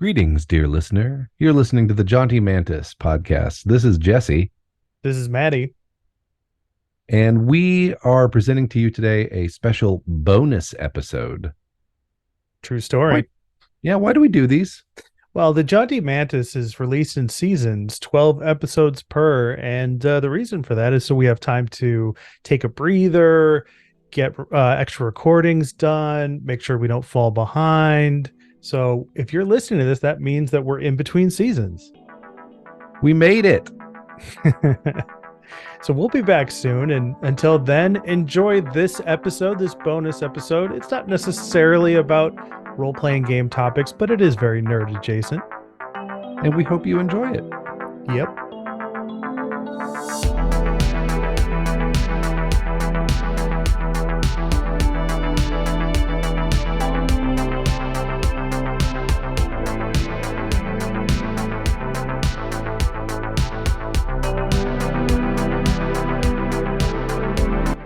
Greetings, dear listener. You're listening to the Jaunty Mantis podcast. This is Jesse, This is Matty. and we are presenting to you today a special bonus episode. True Why? story. Yeah, why do we do these? Well, the Jaunty Mantis is released in seasons, 12 episodes per. And the reason for that is so we have time to take a breather, get extra recordings done, make sure we don't fall behind. So if you're listening to this, that means that we're in between seasons. We made it. So we'll be back soon. And until then, enjoy this episode, this bonus episode. It's not necessarily about role playing game topics, but it is very nerd adjacent. And we hope you enjoy it. Yep.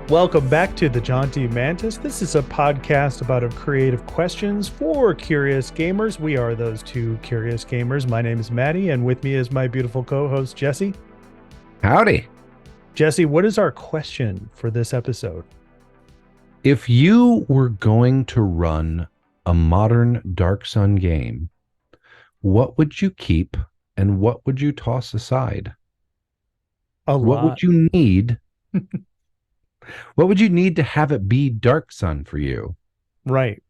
Welcome back to the Jaunty Mantis. This is a podcast about creative questions for curious gamers. We are those two curious gamers. My name is Matty, and with me is my beautiful co-host, Jesse. Howdy. Jesse, what is our question for this episode? If you were going to run a modern Dark Sun game, what would you keep and what would you toss aside? What would you need? What would you need to have it be Dark Sun for you? Right.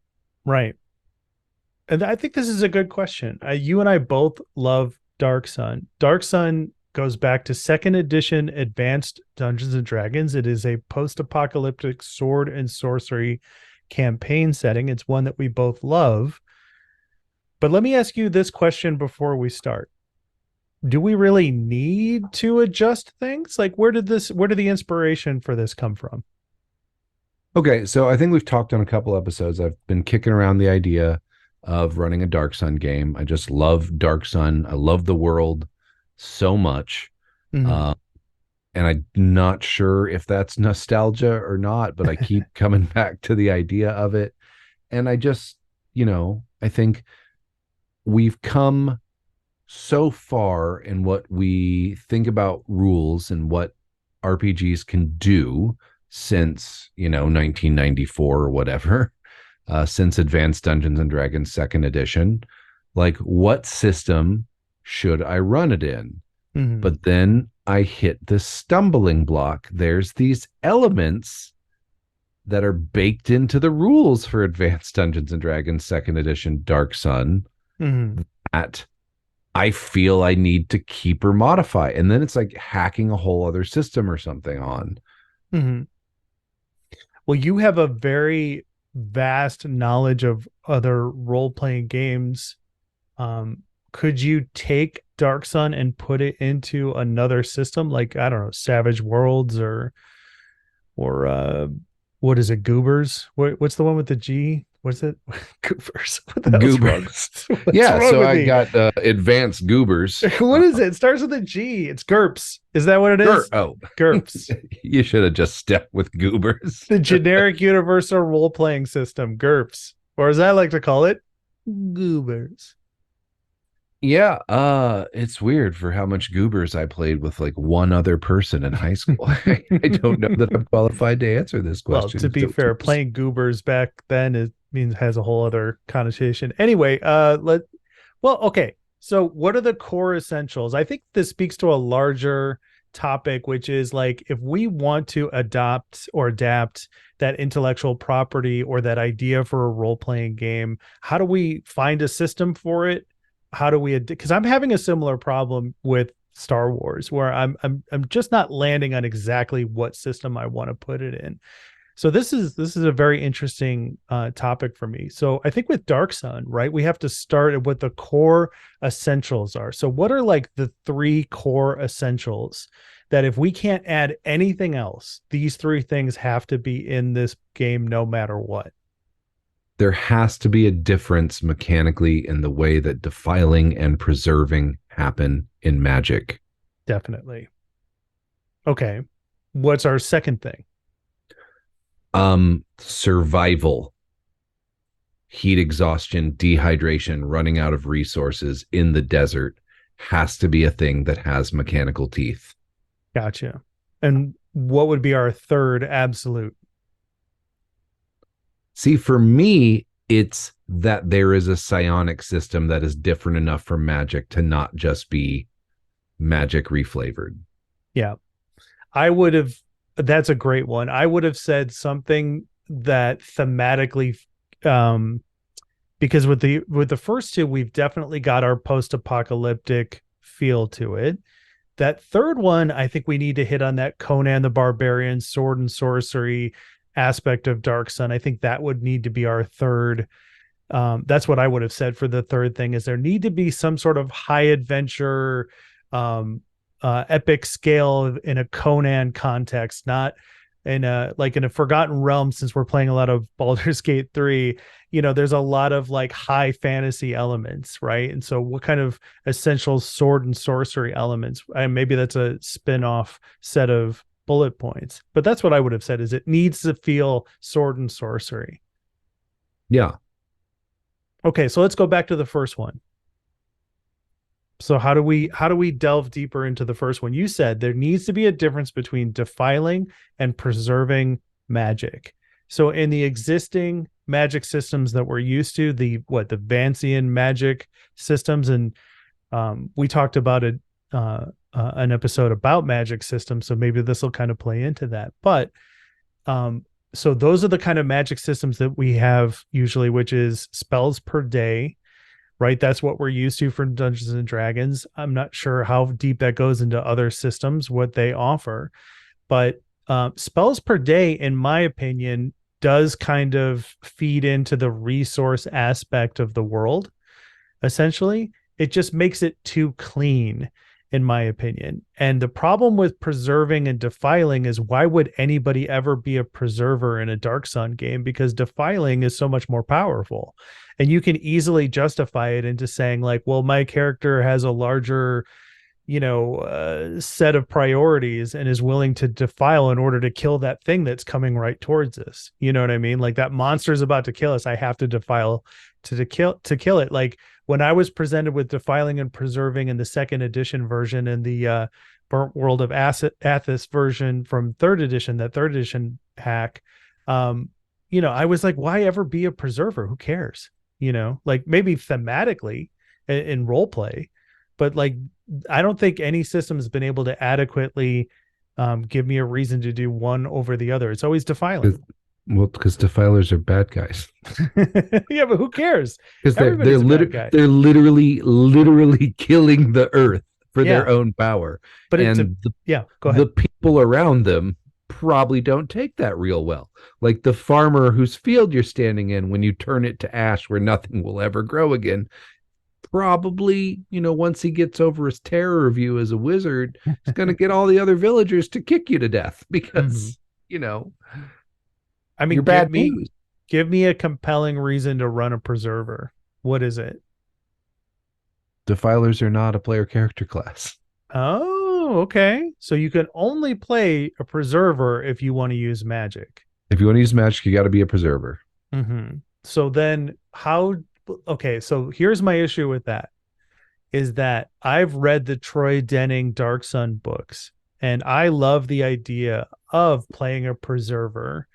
And I think this is a good question. You and I both love Dark Sun. Dark Sun goes back to second edition Advanced Dungeons and Dragons. It is a post-apocalyptic sword and sorcery campaign setting. It's one that we both love. But let me ask you this question before we start. Do we really need to adjust things? Like, where did the inspiration for this come from? Okay, so I think we've talked on a couple episodes. I've been kicking around the idea of running a Dark Sun game. I just love Dark Sun. I love the world so much. Mhm. And I'm not sure if that's nostalgia or not, but I keep coming back to the idea of it. And I just, I think we've come so far in what we think about rules and what RPGs can do since 1994 or whatever, since Advanced Dungeons and Dragons second edition. Like, what system should I run it in? Mhm. But then I hit the stumbling block. There's these elements that are baked into the rules for Advanced Dungeons and Dragons second edition Dark Sun Mhm. that I feel I need to keep or modify. And then it's like hacking a whole other system or something on. Mhm. Well, you have a very vast knowledge of other role-playing games. Could you take Dark Sun and put it into another system, like, I don't know, Savage Worlds or what is it, Goobers? What's the one with the G? What's it? Goobers. What the hell's wrong? Goobers. What's Yeah, wrong so with I me? got advanced goobers. What is it? It starts with a G. It's GURPS. Is that what it is? Oh, GURPS. you should have just stepped with goobers. The generic universal role-playing system, GURPS. Or as I like to call it, Goobers. Yeah, it's weird for how much goobers I played with like one other person in high school. I don't know that I'm qualified to answer this Well, question. to be fair, playing Goobers back then means has a whole other connotation. Anyway, okay. So what are the core essentials? I think this speaks to a larger topic, which is like, if we want to adopt or adapt that intellectual property or that idea for a role-playing game, how do we find a system for it? How do we, because I'm having a similar problem with Star Wars, where I'm just not landing on exactly what system I want to put it in. So this is a very interesting topic for me. So I think with Dark Sun, right, we have to start at what the core essentials are. So what are like the three core essentials that if we can't add anything else, these three things have to be in this game no matter what? There has to be a difference mechanically in the way that defiling and preserving happen in Magic. Definitely. Okay. What's our second thing? Survival. heat exhaustion, dehydration, running out of resources in the desert has to be a thing that has mechanical teeth. Gotcha. And what would be our third absolute? See, for me, it's that there is a psionic system that is different enough from magic to not just be magic reflavored. Yeah. I would have, that's a great one. I would have said something that thematically, um, because with the first two, we've definitely got our post-apocalyptic feel to it. That third one, I think we need to hit on that Conan the Barbarian sword and sorcery aspect of Dark Sun. I think that would need to be our third. That's what I would have said for the third thing is there need to be some sort of high adventure, um, epic scale in a Conan context, not in a like in a Forgotten Realm. Since we're playing a lot of Baldur's Gate 3, there's a lot of like high fantasy elements, right? And so what kind of essential sword and sorcery elements? And maybe that's a spin-off set of bullet points, but that's what I would have said is it needs to feel sword and sorcery. Yeah. Okay, so let's go back to the first one. So how do we delve deeper into the first one? You said there needs to be a difference between defiling and preserving magic. So in the existing magic systems that we're used to, the Vancian magic systems, and we talked about an episode about magic systems, so maybe this will kind of play into that. But so those are the kind of magic systems that we have usually, which is spells per day, right? That's what we're used to from Dungeons and Dragons. I'm not sure how deep that goes into other systems, what they offer, but spells per day, in my opinion, does kind of feed into the resource aspect of the world. Essentially, it just makes it too clean, in my opinion. And the problem with preserving and defiling is why would anybody ever be a preserver in a Dark Sun game? Because defiling is so much more powerful. And you can easily justify it into saying, like, well, my character has a larger, set of priorities and is willing to defile in order to kill that thing that's coming right towards us. You know what I mean? Like that monster is about to kill us. I have to defile to kill it. Like when I was presented with defiling and preserving in the second edition version and the Burnt World of Athos version from third edition, that third edition hack, I was like, why ever be a preserver? Who cares? Like maybe thematically in role play, but like I don't think any system has been able to adequately give me a reason to do one over the other. It's always defiling. Well, because defilers are bad guys. Yeah, but who cares? Because Everybody's a bad guy. they're literally killing the earth for their own power. But and go ahead. The people around them probably don't take that real well. Like the farmer whose field you're standing in, when you turn it to ash where nothing will ever grow again, probably, once he gets over his terror of you as a wizard, he's going to get all the other villagers to kick you to death because, I mean, you're bad news. Give me a compelling reason to run a preserver. What is it? Defilers are not a player character class. Oh, okay. So you can only play a preserver if you want to use magic. If you want to use magic, you got to be a preserver. Mm-hmm. So then okay, so here's my issue with that is that I've read the Troy Denning Dark Sun books and I love the idea of playing a preserver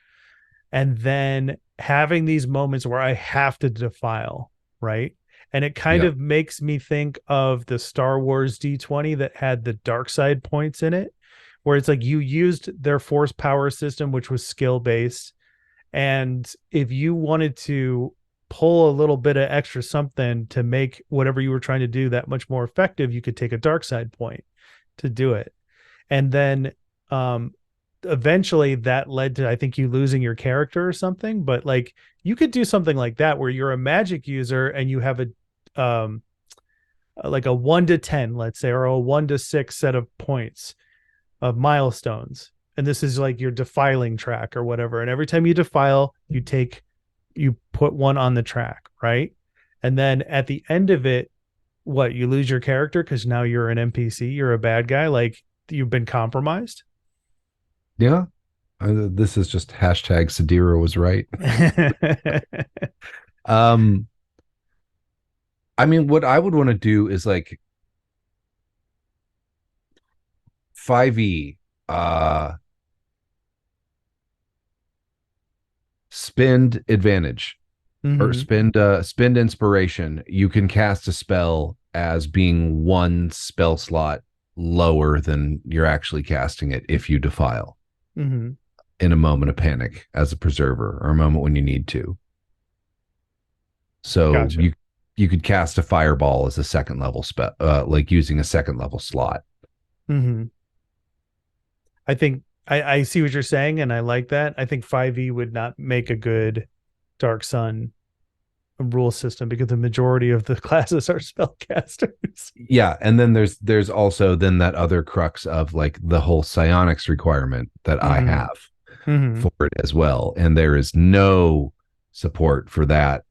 and then having these moments where I have to defile, right? And it kind of makes me think of the Star Wars D20 that had the dark side points in it, where it's like you used their force power system, which was skill based. And if you wanted to pull a little bit of extra something to make whatever you were trying to do that much more effective, you could take a dark side point to do it. And then eventually that led to, I think, you losing your character or something. But like you could do something like that where you're a magic user and you have a like a 1 to 10, let's say, or a 1 to 6 set of points of milestones. And this is like your defiling track or whatever. And every time you defile, you put one on the track, right? And then at the end of it, you lose your character because now you're an NPC, you're a bad guy, like you've been compromised. Yeah. This is just hashtag Sadira was right. Um, I mean, what I would want to do is like 5e, spend advantage or Mm-hmm. spend inspiration. You can cast a spell as being one spell slot lower than you're actually casting it if you defile Mm-hmm. in a moment of panic as a preserver or a moment when you need to. So Gotcha. you could cast a fireball as a second level spell, like using a second level slot. Mm-hmm. I think I see what you're saying, and I like that. I think 5e would not make a good Dark Sun rule system because the majority of the classes are spellcasters. Yeah, and then there's also then that other crux of like the whole psionics requirement that I Mm-hmm. have Mm-hmm. for it as well, and there is no support for that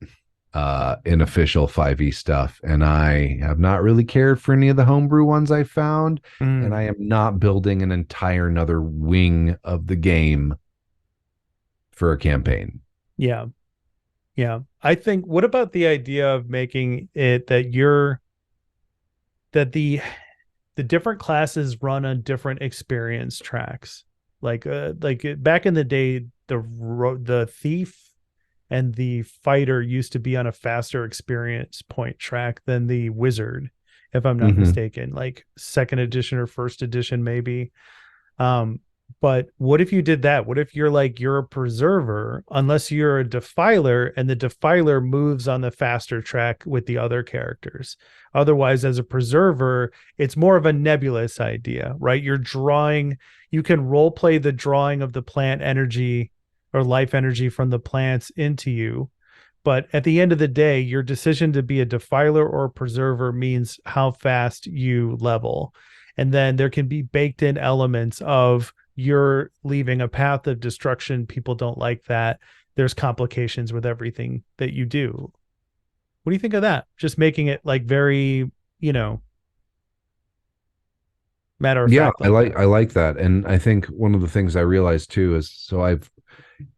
in official 5e stuff, and I have not really cared for any of the homebrew ones I found, and I Mm. am not building an entire another wing of the game for a campaign. Yeah. Yeah. I think what about the idea of making it that the different classes run on different experience tracks? Back in the day, the thief and the fighter used to be on a faster experience point track than the wizard, if I'm not Mm-hmm. mistaken, like second edition or first edition, maybe. Um, but what if you did that? What if you're a preserver, unless you're a defiler, and the defiler moves on the faster track with the other characters? Otherwise, as a preserver, it's more of a nebulous idea, right? You can role play the drawing of the plant energy or life energy from the plants into you. But at the end of the day, your decision to be a defiler or a preserver means how fast you level. And then there can be baked in elements of you're leaving a path of destruction. People don't like that. There's complications with everything that you do. What do you think of that? Just making it like very, you know, matter of Yeah, fact like that. I like that. And I think one of the things I realized too is so I've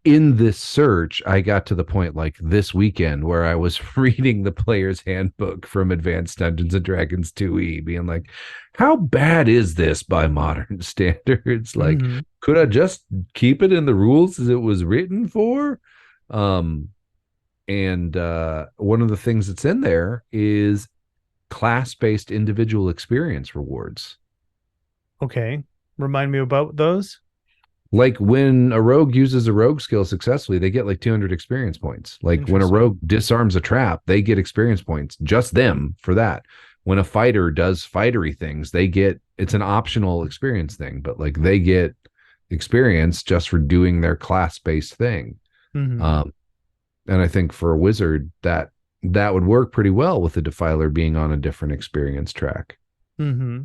in this search, I got to the point like this weekend where I was reading the player's handbook from Advanced Dungeons and Dragons 2e, being like, how bad is this by modern standards? Like, Mm-hmm. could I just keep it in the rules as it was written for? Um, and one of the things that's in there is class-based individual experience rewards. Okay. Remind me about those. Like when a rogue uses a rogue skill successfully, they get like 200 experience points. Like when a Interesting. rogue disarms a trap, they get experience points, just them for that. When a fighter does fightery things, they get it's an optional experience thing, but like they get experience just for doing their class based thing. Mm-hmm. Um, and I think for a wizard, that would work pretty well with the defiler being on a different experience track. Mm-hmm.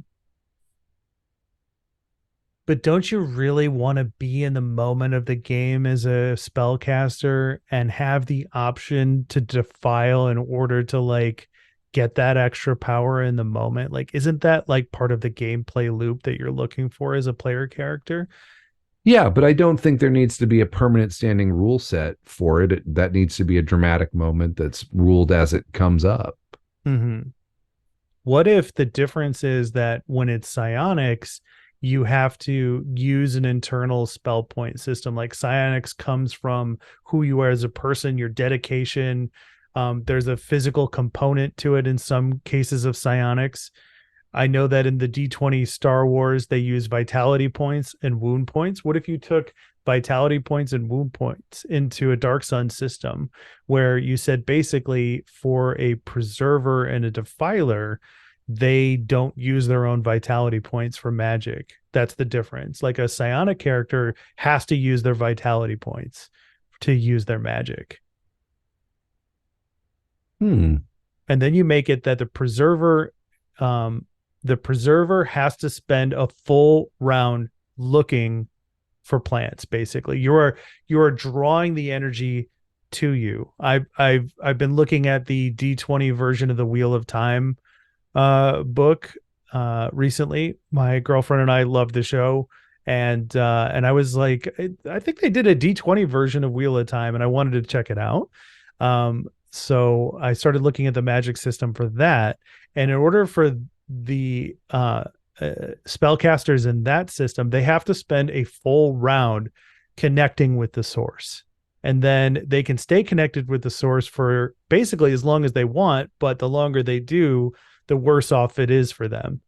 But don't you really want to be in the moment of the game as a spellcaster and have the option to defile in order to like get that extra power in the moment? Like, isn't that like part of the gameplay loop that you're looking for as a player character? Yeah, but I don't think there needs to be a permanent standing rule set for it. That needs to be a dramatic moment that's ruled as it comes up. Mm-hmm. What if the difference is that when it's psionics, you have to use an internal spell point system? Like psionics comes from who you are as a person, your dedication. There's a physical component to it in some cases of psionics. I know that in the D20 Star Wars, they use vitality points and wound points. What if you took vitality points and wound points into a Dark Sun system where you said basically for a preserver and a defiler, they don't use their own vitality points for magic? That's the difference. Like a psionic character has to use their vitality points to use their magic. Hmm. And then you make it that um, the preserver has to spend a full round looking for plants. Basically, you are drawing the energy to you. I've been looking at the D20 version of the Wheel of Time book recently. My girlfriend and I love the show. And I was like, I think they did a D20 version of Wheel of Time, and I wanted to check it out. So I started looking at the magic system for that. And in order for the spellcasters in that system, they have to spend a full round connecting with the source. And then they can stay connected with the source for basically as long as they want, but the longer they do, the worse off it is for them.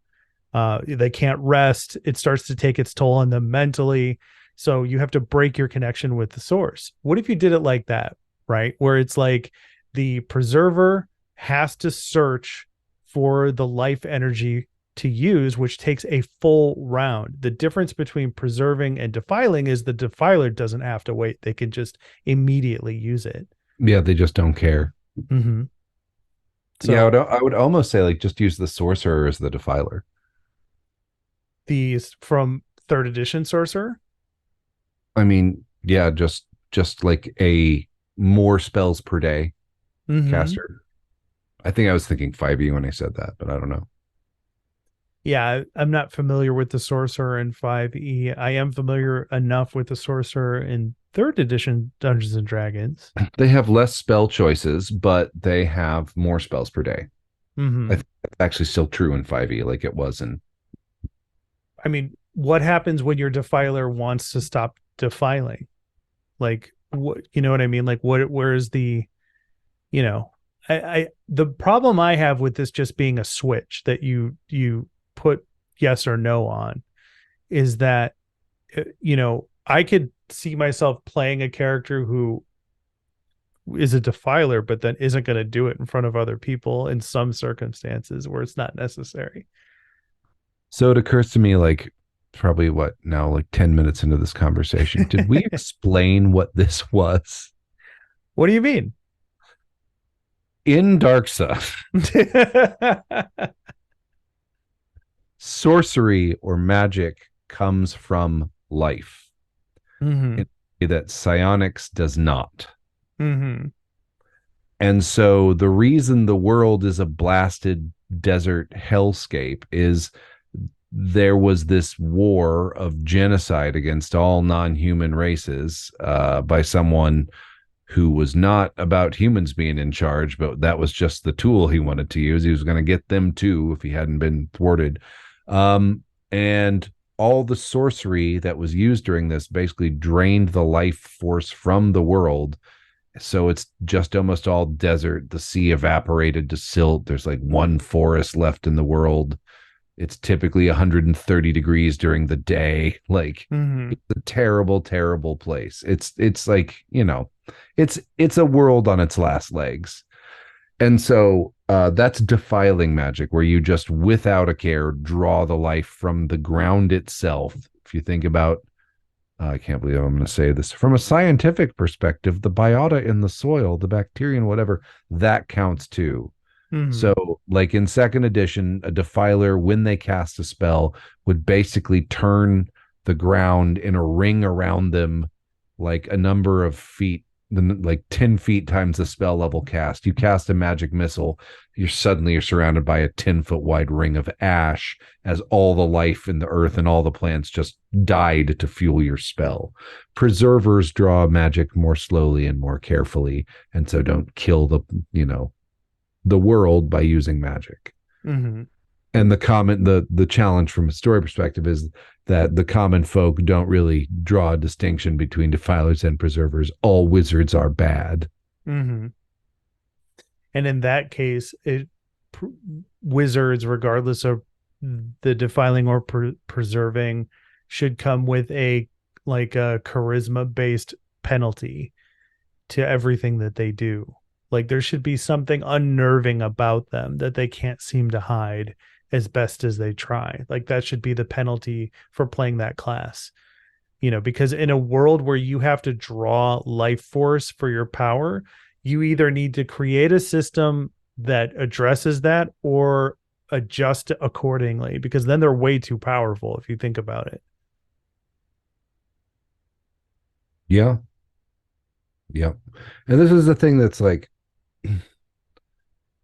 They can't rest. It starts to take its toll on them mentally. So you have to break your connection with the source. What if you did it like that, right? Where it's like the preserver has to search for the life energy to use, which takes a full round. The difference between preserving and defiling is the defiler doesn't have to wait. They can just immediately use it. Yeah, they just don't care. Mm-hmm. Yeah, So I would almost say like just use the sorcerer as the defiler. these from third edition sorcerer. I mean, yeah, just like a more spells per day Mm-hmm. caster. I think I was thinking 5e when I said that, but I don't know. Yeah, I'm not familiar with the sorcerer in 5e. I am familiar enough with the sorcerer in third edition Dungeons and Dragons. They have less spell choices, but they have more spells per day. I Mm-hmm. think that's actually still true in 5e, like it was in. I mean, what happens when your defiler wants to stop defiling? Like, what, you know what I mean? Like, where's the, you know, the problem I have with this just being a switch that you put yes or no on is that, I could see myself playing a character who is a defiler, but then isn't going to do it in front of other people in some circumstances where it's not necessary. So it occurs to me like probably what now, like 10 minutes into this conversation. Did we explain what this was? What do you mean? In Dark Sun, sorcery or magic comes from life Mm-hmm. in a way that psionics does not. Mm-hmm. And so the reason the world is a blasted desert hellscape is there was this war of genocide against all non-human races by someone who was not about humans being in charge, but that was just the tool he wanted to use. He was going to get them too if he hadn't been thwarted. And all the sorcery that was used during this basically drained the life force from the world. So it's just almost all desert. The sea evaporated to silt. There's like one forest left in the world. It's typically 130 degrees during the day. Like Mm-hmm. it's a terrible, terrible place. It's like, it's a world on its last legs. And so that's defiling magic, where you just without a care draw the life from the ground itself. If you think about I can't believe I'm going to say this from a scientific perspective, the biota in the soil, the bacteria and whatever, that counts too. Mm-hmm. So, like in second edition, a defiler, when they cast a spell, would basically turn the ground in a ring around them, like a number of feet, like 10 feet times the spell level cast. You cast a magic missile, you're surrounded by a 10-foot wide ring of ash as all the life in the earth and all the plants just died to fuel your spell. Preservers draw magic more slowly and more carefully, and so don't kill the world by using magic. Mm-hmm. And the challenge from a story perspective is that the common folk don't really draw a distinction between defilers and preservers. All wizards are bad. Mm-hmm. And in that case, wizards, regardless of the defiling or preserving, should come with a charisma based penalty to everything that they do. Like there should be something unnerving about them that they can't seem to hide as best as they try. Like that should be the penalty for playing that class. Because in a world where you have to draw life force for your power, you either need to create a system that addresses that or adjust accordingly, because then they're way too powerful if you think about it. Yeah. Yeah. And this is the thing that's like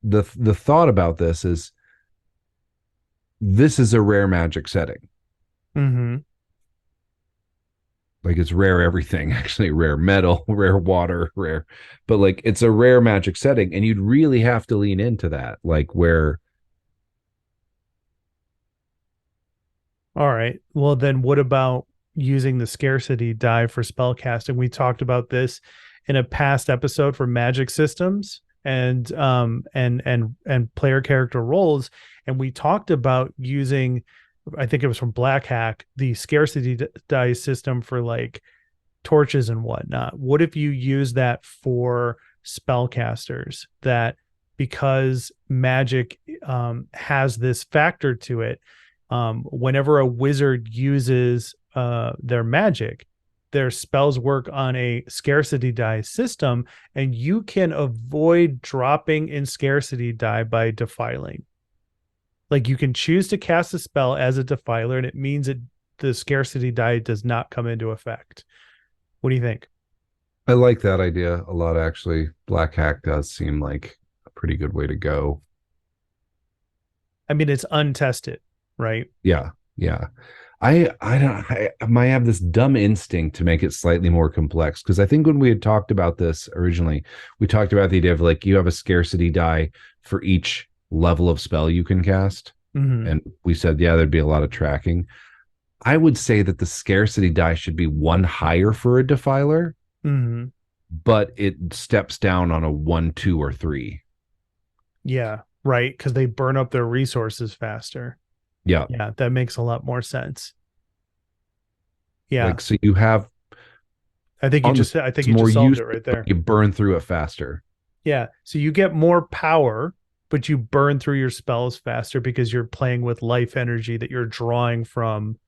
the thought about this is a rare magic setting. Mm-hmm. Like it's rare everything, actually rare metal, rare water, rare, but like it's a rare magic setting, and you'd really have to lean into that, like where All right. Well, then what about using the scarcity die for spell casting? We talked about this in a past episode for magic systems and player character roles, and we talked about using, I think it was from Black Hack, the scarcity die system for like torches and whatnot. What if you use that for spellcasters? That because magic has this factor to it, whenever a wizard uses their magic, their spells work on a scarcity die system, and you can avoid dropping in scarcity die by defiling. Like you can choose to cast a spell as a defiler, and it means that the scarcity die does not come into effect. What do you think? I like that idea a lot, actually. Black Hack does seem like a pretty good way to go. I mean, it's untested, right? Yeah, yeah. I don't I might have this dumb instinct to make it slightly more complex, because I think when we had talked about this originally, we talked about the idea of like you have a scarcity die for each level of spell you can cast. Mm-hmm. And we said, yeah, there'd be a lot of tracking. I would say that the scarcity die should be one higher for a defiler, Mm-hmm. but it steps down on a one, two, or three. Yeah, right. Because they burn up their resources faster. Yeah. Yeah, that makes a lot more sense. Yeah, Like, so you have on the I think it's you more just solved it use, right but there. you burn through it faster. Yeah, so you get more power, but you burn through your spells faster because you're playing with life energy that you're drawing from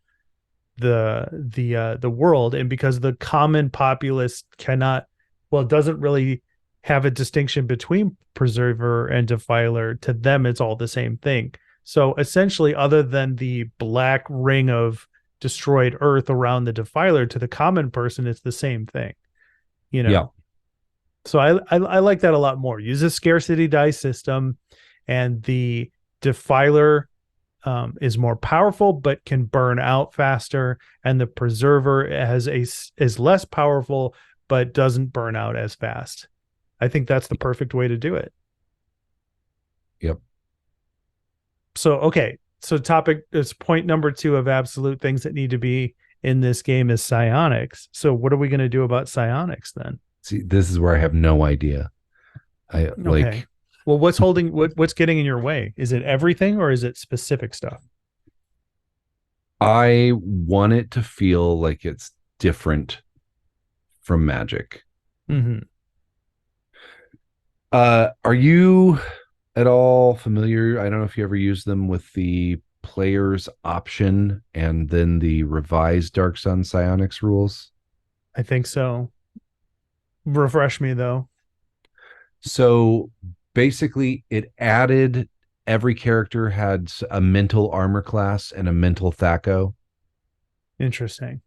the world, and because the common populace cannot, well, it doesn't really have a distinction between preserver and defiler. To them, it's all the same thing. So essentially, other than the black ring of destroyed earth around the defiler, to the common person, it's the same thing, you Yeah. know. So I like that a lot more. Use a scarcity dice system, and the defiler is more powerful but can burn out faster, and the preserver is less powerful but doesn't burn out as fast. I think that's the perfect way to do it. Yep. So okay, so topic is point number 2 of absolute things that need to be in this game is psionics. So what are we going to do about psionics then? See, this is where I have no idea. I Okay. like Well, what's getting in your way? Is it everything or is it specific stuff? I want it to feel like it's different from magic. Mm-hmm. Are you at all familiar? I don't know if you ever used them with the player's option and then the revised Dark Sun psionics rules. I think so. Refresh me though. So basically, it added every character had a mental armor class and a mental thaco, Interesting.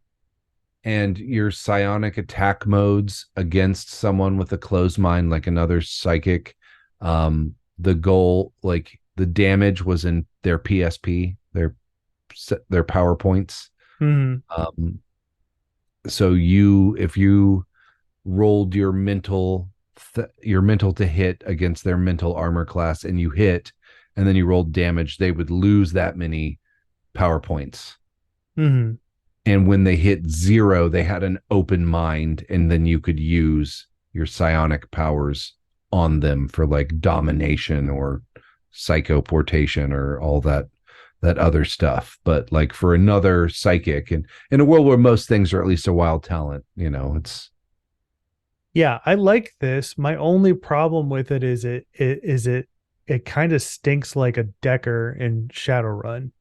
and your psionic attack modes against someone with a closed mind, like another psychic. The goal, like the damage, was in their PSP, their power points. Mm-hmm. So if you rolled your mental to hit against their mental armor class and you hit, and then you rolled damage, they would lose that many power points. Mm-hmm. And when they hit 0, they had an open mind, and then you could use your psionic powers on them for like domination or psychoportation or all that other stuff. But like for another psychic, and in a world where most things are at least a wild talent, it's Yeah, I like this. My only problem with it is it kind of stinks like a Decker in Shadowrun.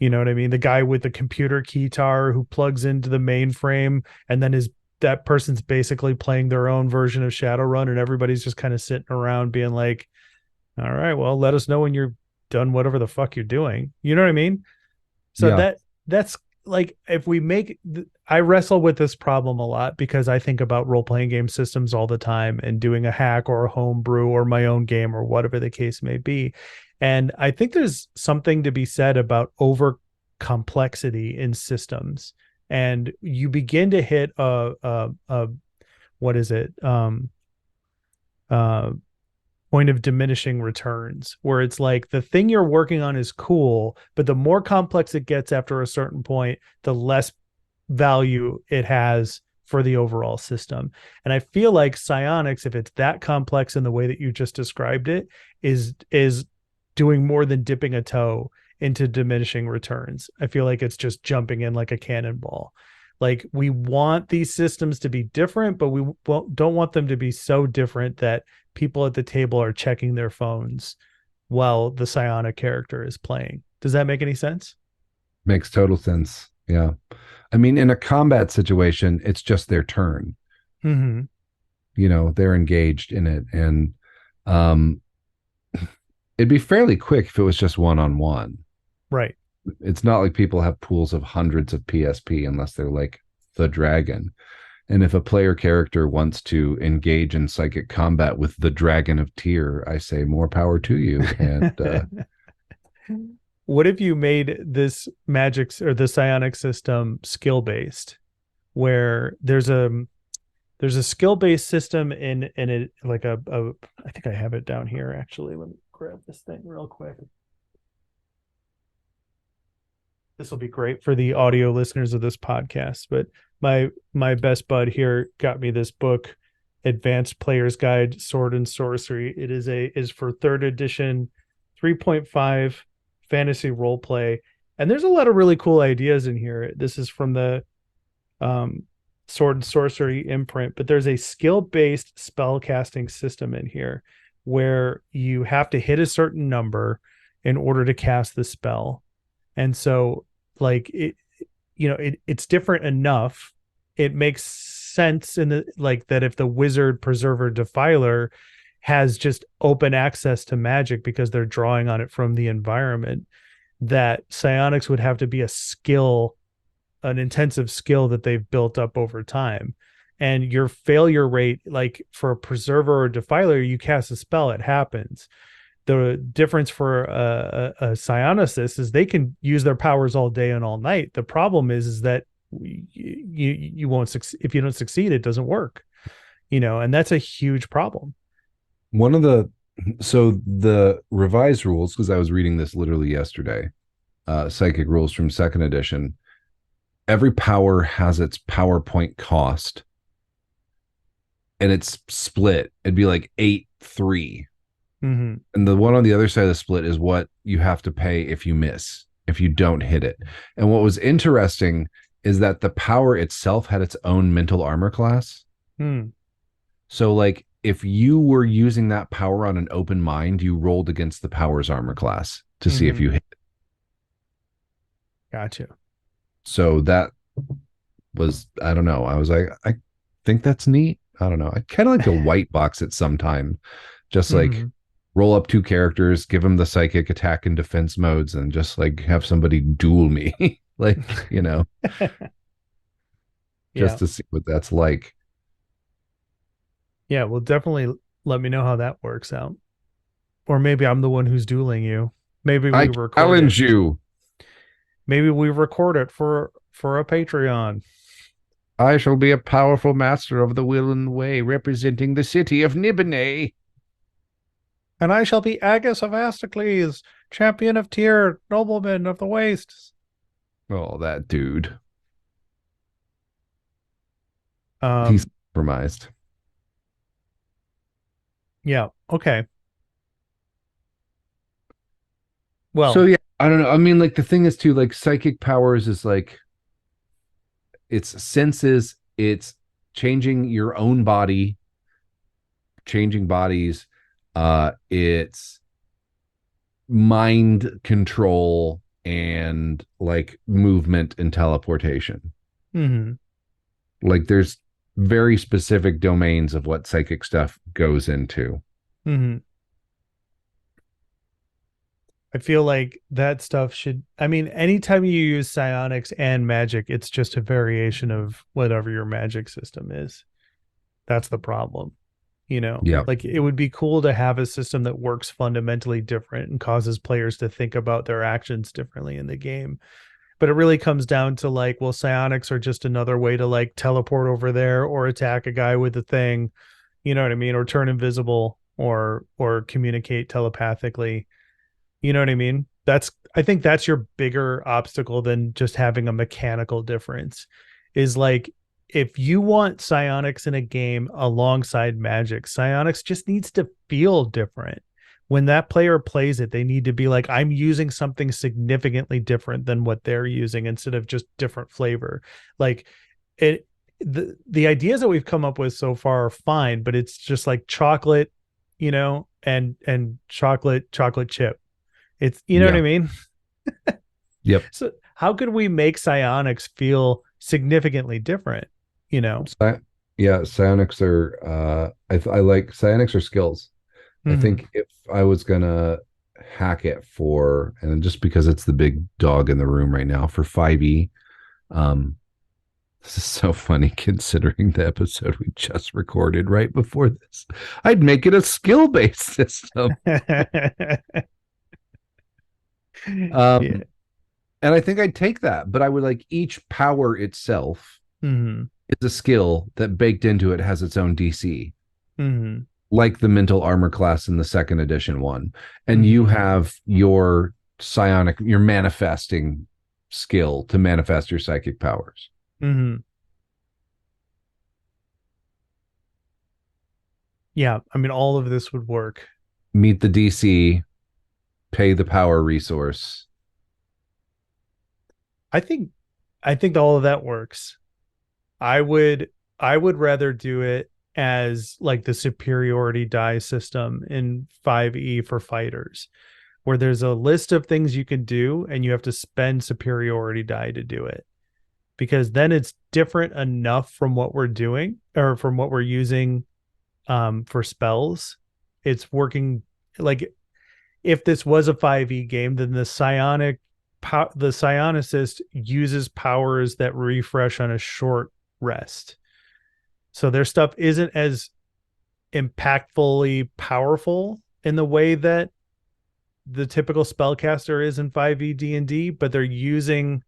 You know what I mean? The guy with the computer keytar who plugs into the mainframe, and then that person's basically playing their own version of Shadowrun, and everybody's just kind of sitting around being like, "All right, well, let us know when you're done whatever the fuck you're doing." You know what I mean? So yeah. that's like, if we make, I wrestle with this problem a lot because I think about role playing game systems all the time and doing a hack or a homebrew or my own game or whatever the case may be. And I think there's something to be said about over complexity in systems. and you begin to hit a what is it? Uh Point of diminishing returns, where it's like the thing you're working on is cool, but the more complex it gets after a certain point, the less value it has for the overall system. And I feel like psionics, if it's that complex in the way that you just described it, is doing more than dipping a toe into diminishing returns. I feel like it's just jumping in like a cannonball. Like, we want these systems to be different, but we don't want them to be so different that people at the table are checking their phones while the psionic character is playing. Does that make any sense? Makes total sense. Yeah. I mean, in a combat situation, it's just their turn. Mm-hmm. They're engaged in it. And um, it'd be fairly quick if it was just one on one. Right. It's not like people have pools of hundreds of PSP unless they're like the dragon. And if a player character wants to engage in psychic combat with the Dragon of Tyr, I say more power to you. And what if you made this magic or the psionic system skill based, where there's a skill based system in it, like a I think I have it down here actually. Let me grab this thing real quick. This will be great for the audio listeners of this podcast, but my best bud here got me this book, Advanced Player's Guide Sword and Sorcery. It is for third edition 3.5 fantasy role play, and there's a lot of really cool ideas in here. This is from the Sword and Sorcery imprint, but there's a skill-based spell casting system in here where you have to hit a certain number in order to cast the spell. And so, like, it's different enough. It makes sense in the like that if the wizard, preserver, defiler has just open access to magic because they're drawing on it from the environment, that psionics would have to be an intensive skill that they've built up over time. And your failure rate, like for a preserver or defiler, you cast a spell, it happens. The difference for a psionicist is they can use their powers all day and all night. The problem is that you won't succeed. If you don't succeed, it doesn't work, and that's a huge problem. So the revised rules, because I was reading this literally yesterday, psychic rules from second edition, every power has its PowerPoint cost, and it's split. It'd be like 8-3. Mm-hmm. And the one on the other side of the split is what you have to pay if you miss, if you don't hit it. And what was interesting is that the power itself had its own mental armor class. So, like, if you were using that power on an open mind, you rolled against the power's armor class to see if you hit it. Gotcha. So that was, I don't know. I was like, I think that's neat. I don't know. I kind of like to white box it sometime. Just like roll up two characters, give them the psychic attack and defense modes, and just like have somebody duel me. Like, just to see what that's like. Yeah, well, definitely let me know how that works out. Or maybe I'm the one who's dueling you. Maybe we challenge you. Maybe we record it for a Patreon. I shall be a powerful master of the will and the way, representing the city of Nibene. And I shall be Agus of Astocles, champion of Tyr, nobleman of the wastes. Oh, that dude. He's compromised. Yeah. Okay. Well, so yeah, I don't know. I mean, like, the thing is too, like, psychic powers is like, it's senses, it's changing your own body, changing bodies. It's mind control and like movement and teleportation. Like, there's very specific domains of what psychic stuff goes into. I feel like that stuff should, I mean, anytime you use psionics and magic, it's just a variation of whatever your magic system is. That's the problem. Yeah. Like, it would be cool to have a system that works fundamentally different and causes players to think about their actions differently in the game. But it really comes down to like, well, psionics are just another way to like teleport over there or attack a guy with a thing, you know what I mean, or turn invisible or communicate telepathically. You know what I mean? I think that's your bigger obstacle than just having a mechanical difference. Is like if you want psionics in a game alongside magic, psionics just needs to feel different. When that player plays it, they need to be like, I'm using something significantly different than what they're using instead of just different flavor. Like it the ideas that we've come up with so far are fine, but it's just like chocolate, and chocolate chip. It's, you know what I Yeah. mean? Yep. So how could we make psionics feel significantly different? You know? Psi- yeah, psionics are I like psionics are skills. I Mm-hmm. think if I was gonna hack it for, and just because it's the big dog in the room right now for 5e, um, this is so funny considering the episode we just recorded right before this. I'd make it a skill-based system. Yeah. Um, and I think I'd take that, but I would like each power itself Mm-hmm. is a skill that baked into it has its own DC, Mm-hmm. like the mental armor class in the second edition one. And you Mm-hmm. have your psionic, your manifesting skill to manifest your psychic powers. Mm-hmm. Yeah. I mean, all of this would work. Meet the DC, pay the power resource. I think I think all of that works. I would I would rather do it as like the superiority die system in 5e for fighters, where there's a list of things you can do and you have to spend superiority die to do it. Because then it's different enough from what we're doing or from what we're using for spells. It's working like if this was a 5e game, then the psionicist uses powers that refresh on a short rest. So their stuff isn't as impactfully powerful in the way that the typical spellcaster is in 5e D&D, but they're using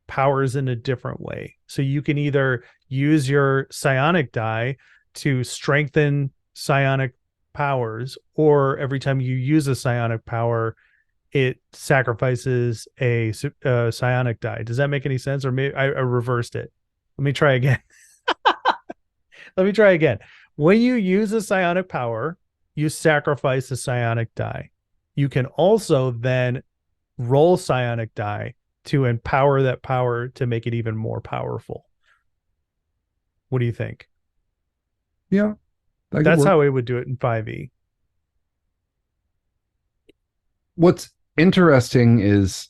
powers in a different way. So you can either use your psionic die to strengthen psionic powers, or every time you use a psionic power, it sacrifices a psionic die. Does that make any sense? Or maybe I reversed it. Let me try again. Let me try again. When you use a psionic power, you sacrifice a psionic die. You can also then roll psionic die to empower that power to make it even more powerful. What do you think? Yeah, that could That's work. how it would do it in 5e. What's interesting is,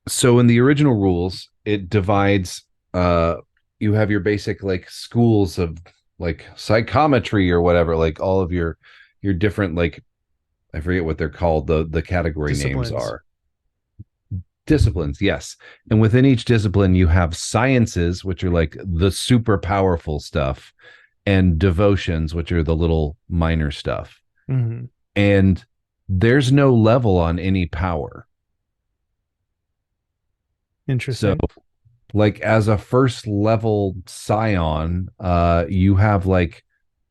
so in the original rules, it divides, you have your basic like schools of like psychometry or whatever, like all of your different, like, I forget what they're called, the category names Disciplines. are. Disciplines, yes. And within each discipline, you have sciences, which are like the super powerful stuff, and devotions, which are the little minor stuff. Mm-hmm. And there's no level on any power. So, Interesting. like, as a first level scion, you have like,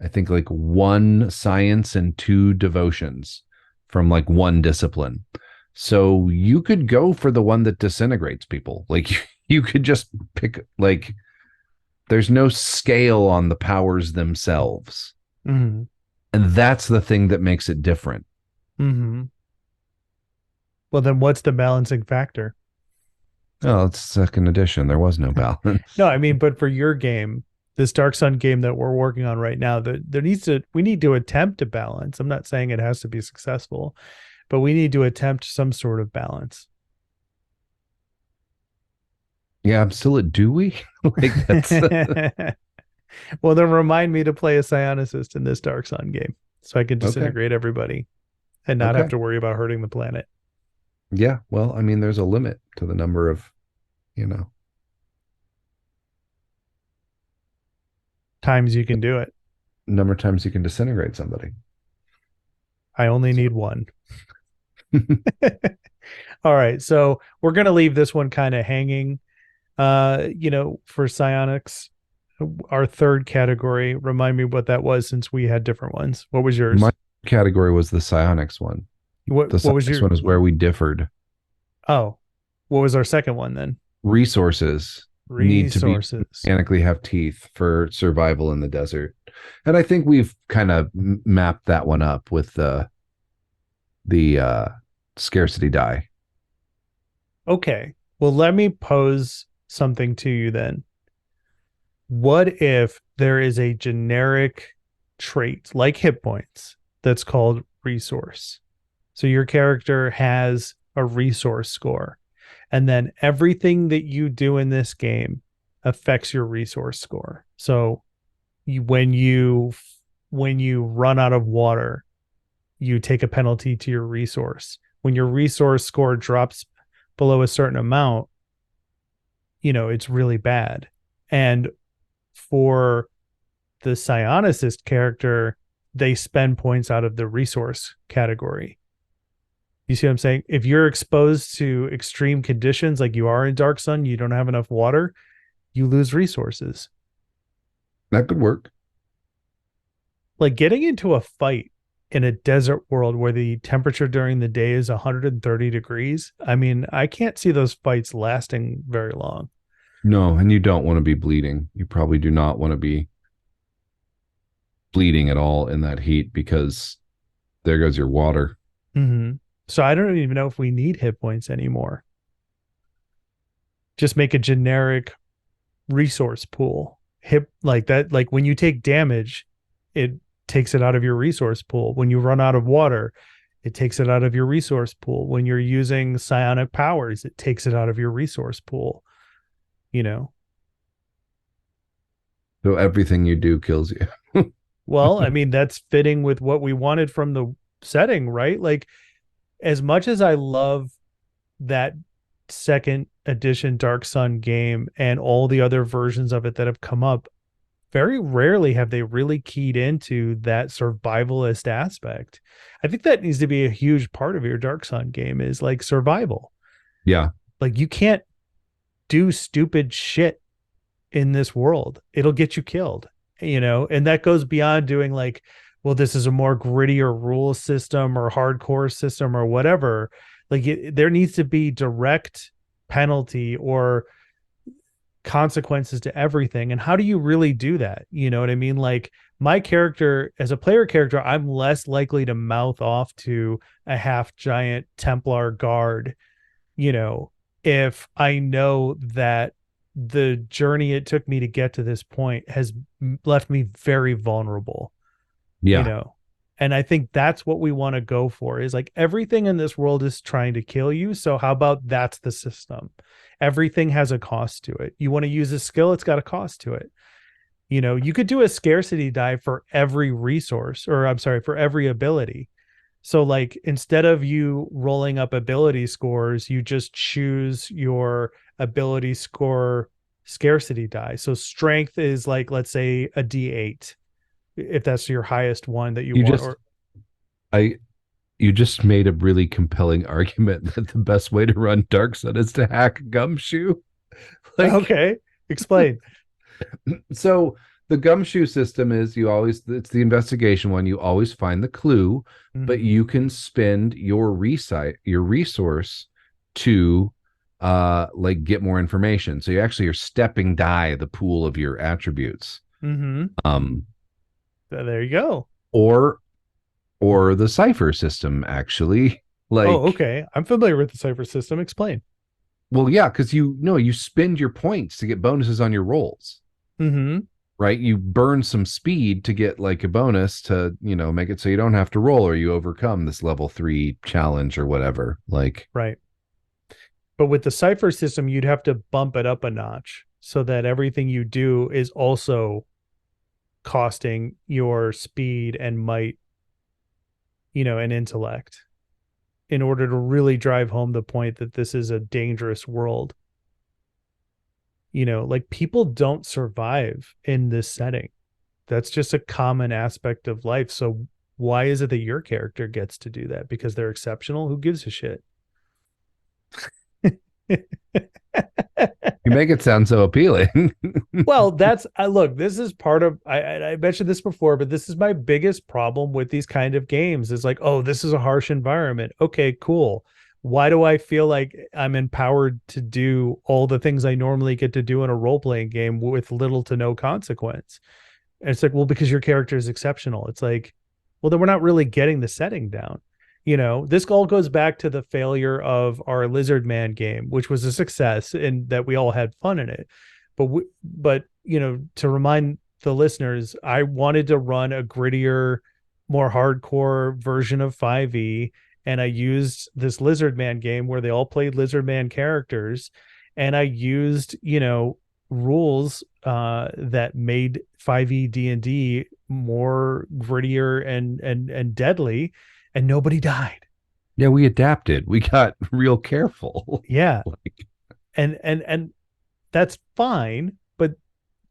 I think like one science and two devotions from like one discipline. So you could go for the one that disintegrates people. Like you could just pick, like, there's no scale on the powers themselves. Mm-hmm. And that's the thing that makes it different. Mm-hmm. Well, then what's the balancing factor? Oh, it's second edition. There was no balance. No, I mean, but for your game, this Dark Sun game that we're working on right now, we need to attempt to balance. I'm not saying it has to be successful, but we need to attempt some sort of balance. Yeah, I'm still at Dewey. Like that's Well, then remind me to play a psionicist in this Dark Sun game so I can okay. disintegrate everybody and not have Okay. to worry about hurting the planet. Yeah. Well, I mean, there's a limit to the number of, you know, Times you can do it. number of times you can disintegrate somebody. I only So need one. All right, so we're gonna leave this one kind of hanging. For psionics, our third category. Remind me what that was since we had different ones. What was My yours? category was the psionics one. The What was psionics your? one is where we differed. Oh, what was our second one then? Resources need to be Resources. mechanically have teeth for survival in the desert. And I think we've kind of mapped that one up with the scarcity die. Okay. Well, let me pose something to you then. What if there is a generic trait like hit points that's called resource? So your character has a resource score, and then everything that you do in this game affects your resource score. So when you run out of water, you take a penalty to your resource. When your resource score drops below a certain amount, it's really bad. And for the psionicist character, they spend points out of the resource category. You see what I'm saying? If you're exposed to extreme conditions like you are in Dark Sun, you don't have enough water, you lose resources. That could work. Like getting into a fight in a desert world where the temperature during the day is 130 degrees. I mean, I can't see those fights lasting very long. No, and you don't want to be bleeding. You probably do not want to be bleeding at all in that heat because there goes your water. Mm-hmm. So I don't even know if we need hit points anymore. Just make a generic resource pool. Hit like that, like when you take damage, it takes it out of your resource pool. When you run out of water, it takes it out of your resource pool. When you're using psionic powers, it takes it out of your resource pool. You know, So everything you do kills you. well, I mean, that's fitting with what we wanted from the setting, right? Like, as much as I love that second edition Dark Sun game and all the other versions of it that have come up, very rarely have they really keyed into that survivalist aspect. I think that needs to be a huge part of your Dark Sun game is like survival. Yeah. Like you can't do stupid shit in this world. It'll get you killed, and that goes beyond doing like, well, this is a more grittier rule system or hardcore system or whatever. Like there needs to be direct penalty or consequences to everything. And how do you really do that? You know what I mean? Like my character, as a player character, I'm less likely to mouth off to a half giant Templar guard, you know, if I know that the journey it took me to get to this point has left me very vulnerable, you Yeah. know. And I think that's what we want to go for is like everything in this world is trying to kill you. So how about that's the system? Everything has a cost to it. You want to use a skill, it's got a cost to it. You could do a scarcity die for every resource, or I'm sorry, for every ability. So like instead of you rolling up ability scores, you just choose your ability score scarcity die. So strength is like, let's say a D8, if that's your highest one that you You want. just Or I you just made a really compelling argument that the best way to run Dark Sun is to hack Gumshoe. Like okay, explain. so the gumshoe system is it's the investigation one. You always find the clue, but Mm-hmm. you can spend your resource to like get more information. So you actually are stepping die the pool of your attributes. Mm-hmm. Um There you go. or or the cipher system actually. Oh, Like, okay. I'm familiar with the cipher system. Explain. well, yeah, because you spend your points to get bonuses on your rolls. Mm-hmm. Right? You burn some speed to get like a bonus to, make it so you don't have to roll or you overcome this level 3 challenge or whatever. Like, Right. But with the cipher system, you'd have to bump it up a notch so that everything you do is also costing your speed and might, and intellect in order to really drive home the point that this is a dangerous world. Like people don't survive in this setting. That's just a common aspect of life. So why is it that your character gets to do that? Because they're exceptional? Who gives a shit? You make it sound so appealing. Well, that's look, this is part of I mentioned this before, but this is my biggest problem with these kind of games. Is like, oh, this is a harsh environment. Okay, cool. Why do I feel like I'm empowered to do all the things I normally get to do in a role-playing game with little to no consequence? And it's like, well, because your character is exceptional. It's like, well, then we're not really getting the setting down. This all goes back to the failure of our Lizard Man game, which was a success and that we all had fun in it. But to remind the listeners, I wanted to run a grittier, more hardcore version of 5e, and I used this Lizard Man game where they all played Lizard Man characters, and I used rules that made 5e D&D more grittier and deadly, and nobody died. Yeah, we adapted. We got real careful. Yeah. Like, And that's fine, but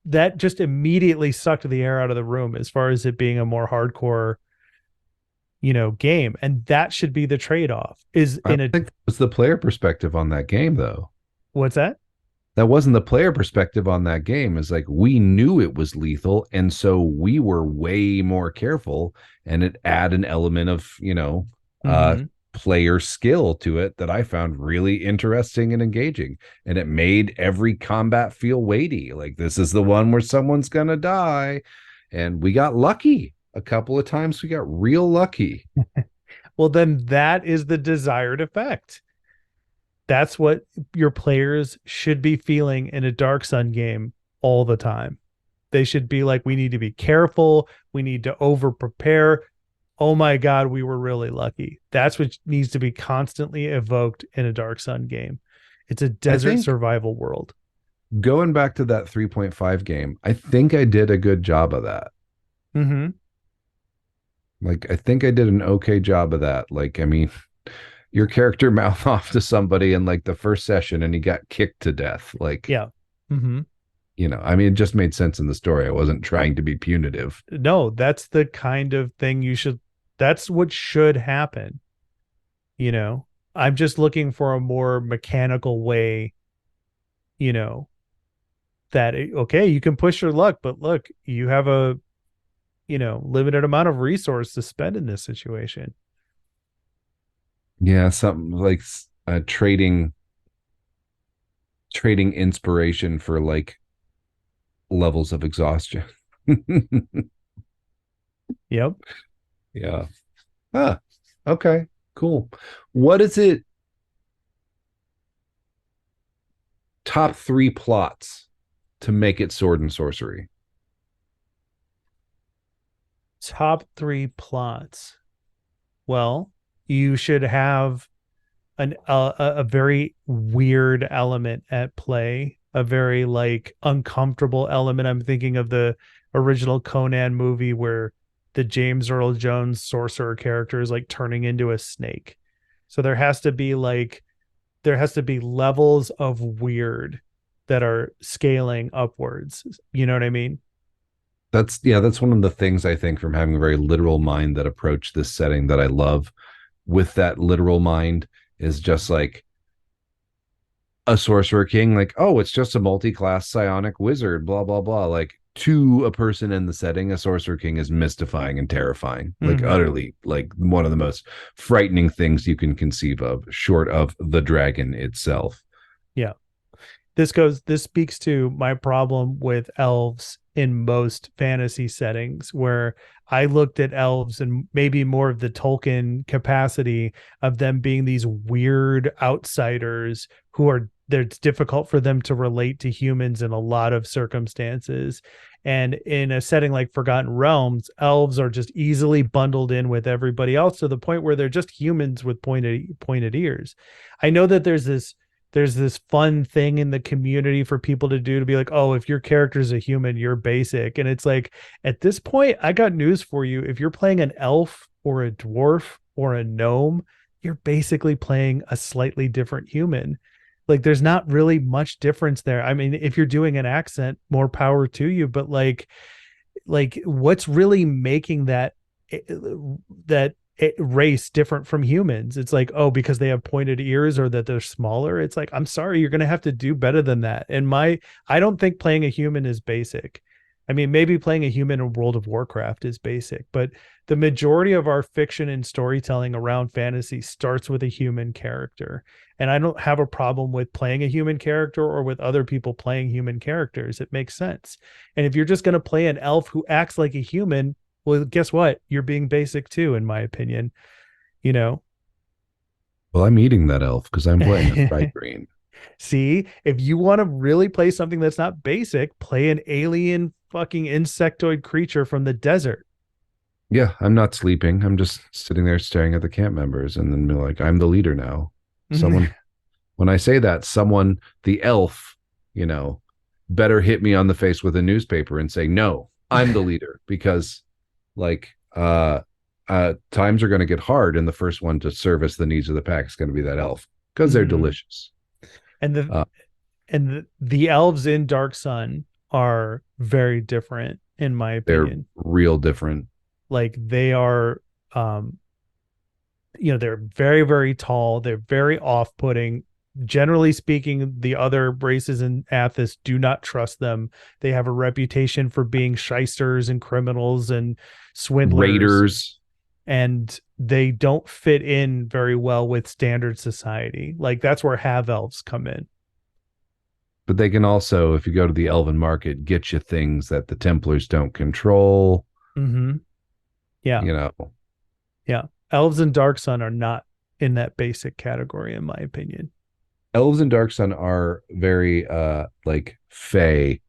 that just immediately sucked the air out of the room as far as it being a more hardcore game. And that should be the trade-off. Is I in don't a think that was the player perspective on that game, though. What's that? That wasn't the player perspective on that game. Is like we knew it was lethal, and so we were way more careful, and it add an element of uh Mm-hmm. player skill to it that I found really interesting and engaging, and it made every combat feel weighty. Like this is the one where someone's gonna die, and we got lucky a couple of times. We got real lucky. Well, then that is the desired effect. That's what your players should be feeling in a Dark Sun game all the time. They should be like, we need to be careful. We need to over prepare. Oh my God, we were really lucky. That's what needs to be constantly evoked in a Dark Sun game. It's a I desert think survival world. going back to that 3.5 game, I think I did a good job of that. Mm-hmm. Like, I think I did an okay job of that. Like, I mean, your character mouth off to somebody in like the first session and he got kicked to death. Like, Yeah. Mm-hmm. I mean, it just made sense in the story. I wasn't trying to be punitive. No, that's the kind of thing that's what should happen. I'm just looking for a more mechanical way, you know, okay, you can push your luck, but look, you have a, limited amount of resource to spend in this situation. Yeah, something like trading inspiration for like levels of exhaustion. Yep. Yeah. Ah, okay, cool. What is it? Top three plots to make it sword and sorcery. Top three plots. Well, you should have a very weird element at play, a very like uncomfortable element. I'm thinking of the original Conan movie where the James Earl Jones sorcerer character is like turning into a snake. So there has to be levels of weird that are scaling upwards. You know what I mean? That's one of the things I think from having a very literal mind that approach this setting that I love with that literal mind is just like a sorcerer king, like, oh, it's just a multi-class psionic wizard, blah, blah, blah. Like to a person in the setting, a sorcerer king is mystifying and terrifying, like Mm-hmm. utterly like one of the most frightening things you can conceive of, short of the dragon itself. Yeah. This speaks to my problem with elves in most fantasy settings where I looked at elves and maybe more of the Tolkien capacity of them being these weird outsiders who are it's difficult for them to relate to humans in a lot of circumstances. And in a setting like Forgotten Realms, elves are just easily bundled in with everybody else to the point where they're just humans with pointed ears. I know that there's this fun thing in the community for people to do to be like, oh, if your character is a human, you're basic. And it's like, at this point, I got news for you. If you're playing an elf or a dwarf or a gnome, you're basically playing a slightly different human. Like, there's not really much difference there. I mean, if you're doing an accent, more power to you. But like what's really making that that race different from humans. It's like, oh, because they have pointed ears or that they're smaller. It's like, I'm sorry, you're going to have to do better than that. And I don't think playing a human is basic. I mean, maybe playing a human in World of Warcraft is basic, but the majority of our fiction and storytelling around fantasy starts with a human character. And I don't have a problem with playing a human character or with other people playing human characters. It makes sense. And if you're just going to play an elf who acts like a human, well, guess what? You're being basic too, in my opinion. You know, Well, I'm eating that elf because I'm playing a bright green. see, if you want to really play something that's not basic, play an alien fucking insectoid creature from the desert. Yeah, I'm not sleeping. I'm just sitting there staring at the camp members and then be like, I'm the leader now. Someone, when I say that, someone, the elf, you know, better hit me on the face with a newspaper and say, no, I'm the leader because like times are going to get hard and the first one to service the needs of the pack is going to be that elf because they're delicious. And Uh, the elves in Dark Sun are very different, in my they're opinion. real different. Like they are, they're very, very tall. They're very off-putting. Generally speaking, the other races in Athos do not trust them. They have a reputation for being shysters and criminals and swindlers, Raiders, and they don't fit in very well with standard society. Like that's where half elves come in. but they can also, if you go to the elven market, get you things that the Templars don't control. Mm-hmm. Yeah. You know, Yeah. Elves and Dark Sun are not in that basic category, in my opinion. elves in Dark Sun are very like fey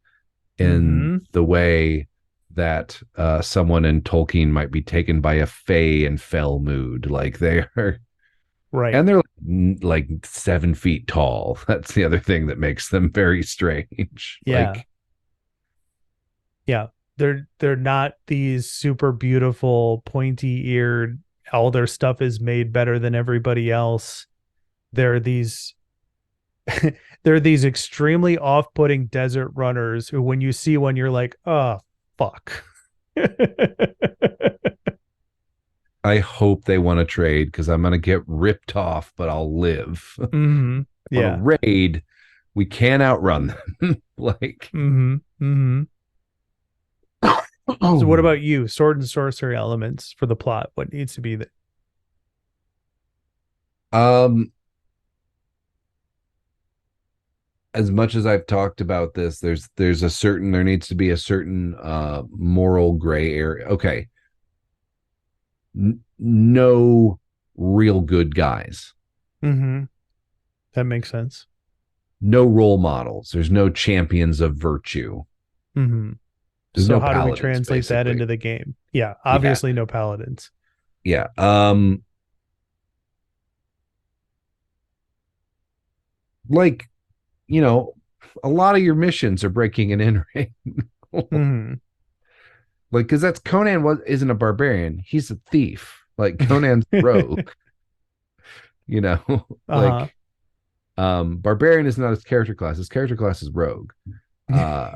in Mm-hmm. the way that someone in Tolkien might be taken by a fey and fell mood. Like they are, Right. and they're like 7 feet tall. That's the other thing that makes them very strange. Yeah. Like Yeah. They're not these super beautiful, pointy eared, all their stuff is made better than everybody else. They're these they're these extremely off-putting desert runners who when you see one, you're like, oh fuck. I hope they want to trade because I'm gonna get ripped off, but I'll live. Mm-hmm. On a Yeah. raid, we can't outrun them. Like, Mm-hmm. Mm-hmm. So what about you? Sword and sorcery elements for the plot. What needs to be the um, as much as I've talked about this, there needs to be a certain moral gray area. Okay, no real good guys, Mm-hmm. That makes sense. no role models. There's no champions of virtue. Mm-hmm. There's So no how do we paladins, translate that basically. into the game? Yeah, Yeah, obviously no paladins. yeah. Like you know, a lot of your missions are breaking and entering. Mm-hmm. Like because that's Conan was isn't a barbarian, he's a thief. Like Conan's rogue. You know, Uh-huh. like barbarian is not his character class. His character class is rogue. uh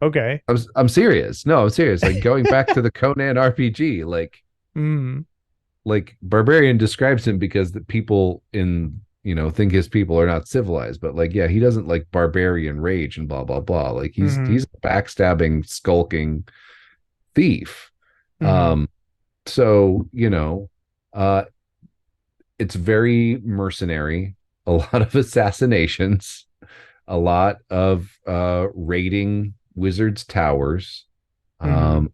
Okay. I'm serious. No, I'm serious. Like going back to the Conan RPG, Mm. like barbarian describes him because the people in think his people are not civilized, but like yeah, he doesn't like barbarian rage and blah blah blah. Like Mm-hmm. he's a backstabbing, skulking thief. Mm-hmm. um so uh it's very mercenary, a lot of assassinations, a lot of raiding wizards towers, Mm-hmm. um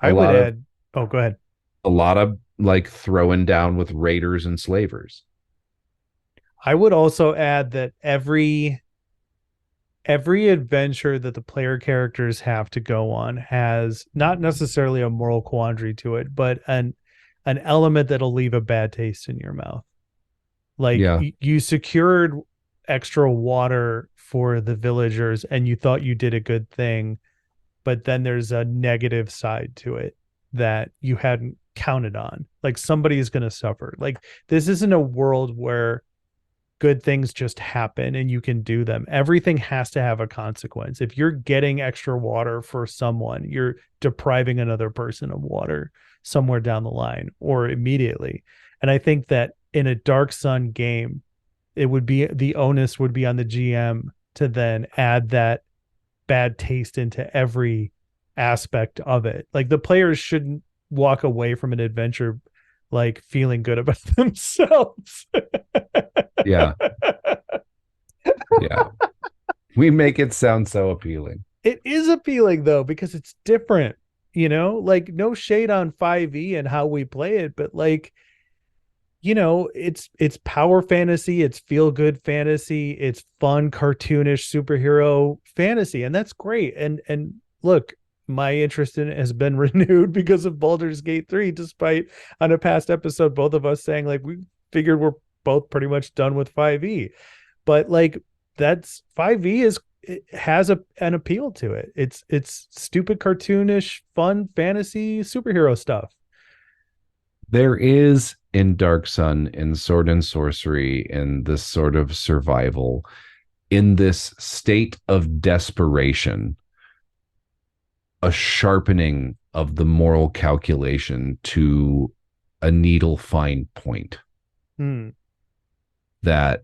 a I would lot of add, oh, go ahead. like throwing down with raiders and slavers. I would also add that every adventure that the player characters have to go on has not necessarily a moral quandary to it, but an element that'll leave a bad taste in your mouth. Like Yeah, you secured extra water for the villagers and you thought you did a good thing, but then there's a negative side to it that you hadn't counted on. Like somebody is going to suffer. Like this isn't a world where good things just happen and you can do them. Everything has to have a consequence. If you're getting extra water for someone, you're depriving another person of water somewhere down the line or immediately. And I think that in a Dark Sun game, it would be the onus would be on the GM to then add that bad taste into every aspect of it. Like the players shouldn't walk away from an adventure like feeling good about themselves. Yeah. Yeah. We make it sound so appealing. It is appealing though, because it's different, like no shade on 5e and how we play it, but like, it's power fantasy, it's feel good fantasy, it's fun, cartoonish superhero fantasy, and that's great. And look, my interest in it has been renewed because of Baldur's Gate 3, despite on a past episode, both of us saying like we figured we're both pretty much done with 5e. But like that's 5e it has an appeal to it. It's stupid, cartoonish, fun fantasy superhero stuff. There is in Dark Sun, in Sword and Sorcery, in this sort of survival, in this state of desperation, a sharpening of the moral calculation to a needle fine point that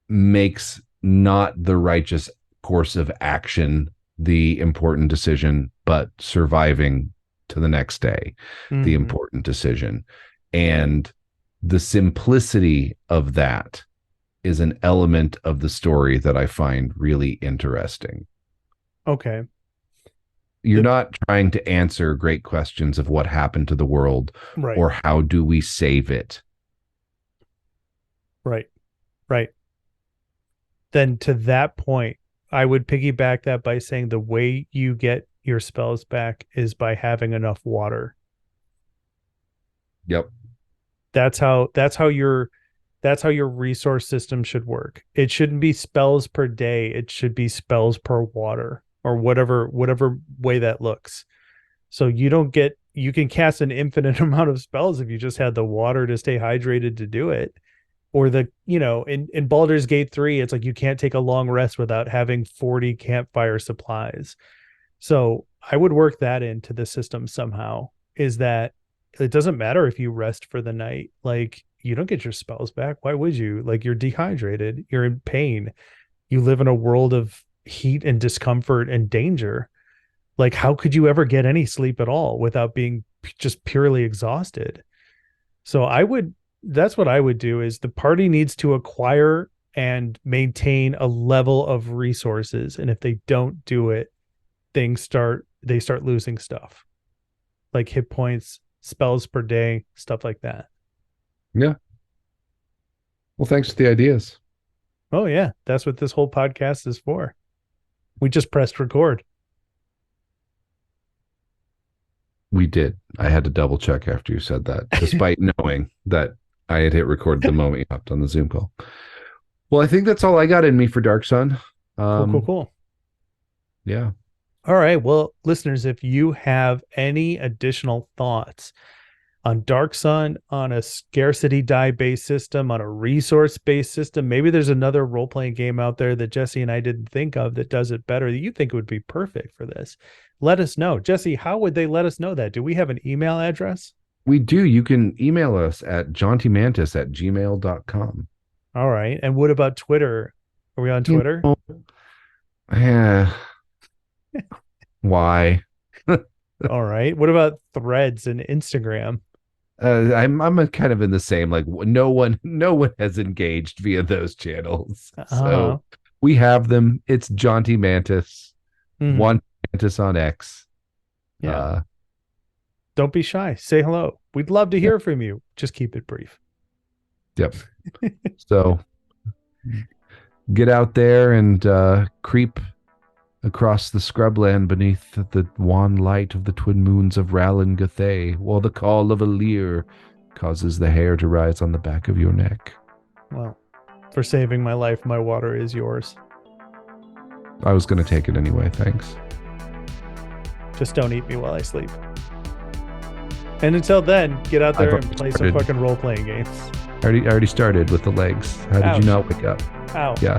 makes not the righteous course of action the important decision, but surviving to the next day, the important decision. And the simplicity of that is an element of the story that I find really interesting. Okay. You're not trying to answer great questions of what happened to the world, right, or how do we save it. Right. Then to that point, I would piggyback that by saying the way you get your spells back is by having enough water. Yep. That's how your resource system should work. It shouldn't be spells per day. It should be spells per water, or whatever way that looks. So you can cast an infinite amount of spells if you just had the water to stay hydrated to do it. Or in Baldur's Gate 3, it's like you can't take a long rest without having 40 campfire supplies. So I would work that into the system somehow, is that it doesn't matter if you rest for the night. Like you don't get your spells back. Why would you? Like you're dehydrated, you're in pain. You live in a world of heat and discomfort and danger. Like how could you ever get any sleep at all without being just purely exhausted? So that's what I would do, is the party needs to acquire and maintain a level of resources. And if they don't do it, they start losing stuff like hit points, spells per day, stuff like that. Yeah. Well, thanks for the ideas. Oh yeah. That's what this whole podcast is for. We just pressed record. We did. I had to double check after you said that, despite knowing that I had hit record the moment you hopped on the Zoom call. Well, I think that's all I got in me for Dark Sun. Cool. Yeah. All right. Well, listeners, if you have any additional thoughts on Dark Sun, on a scarcity die-based system, on a resource-based system, maybe there's another role-playing game out there that Jesse and I didn't think of that does it better, that you think would be perfect for this, let us know. Jesse, how would they let us know that? Do we have an email address? We do. You can email us at jauntymantis@gmail.com. All right. And what about Twitter? Are we on Twitter? Yeah. Why? All right. What about Threads and Instagram? I'm kind of in the same, like no one has engaged via those channels. So we have them. It's Jaunty Mantis, one Mantis on X. Yeah. Don't be shy. Say hello. We'd love to hear from you. Just keep it brief. Yep. So get out there and creep across the scrubland beneath the wan light of the twin moons of Ralin Gathay, while the call of a leer causes the hair to rise on the back of your neck. Well, for saving my life, my water is yours. I was going to take it anyway, thanks. Just don't eat me while I sleep. And until then, get out there and play some fucking role-playing games. I already started with the legs. How did you Ouch. not wake up? Ow. Yeah.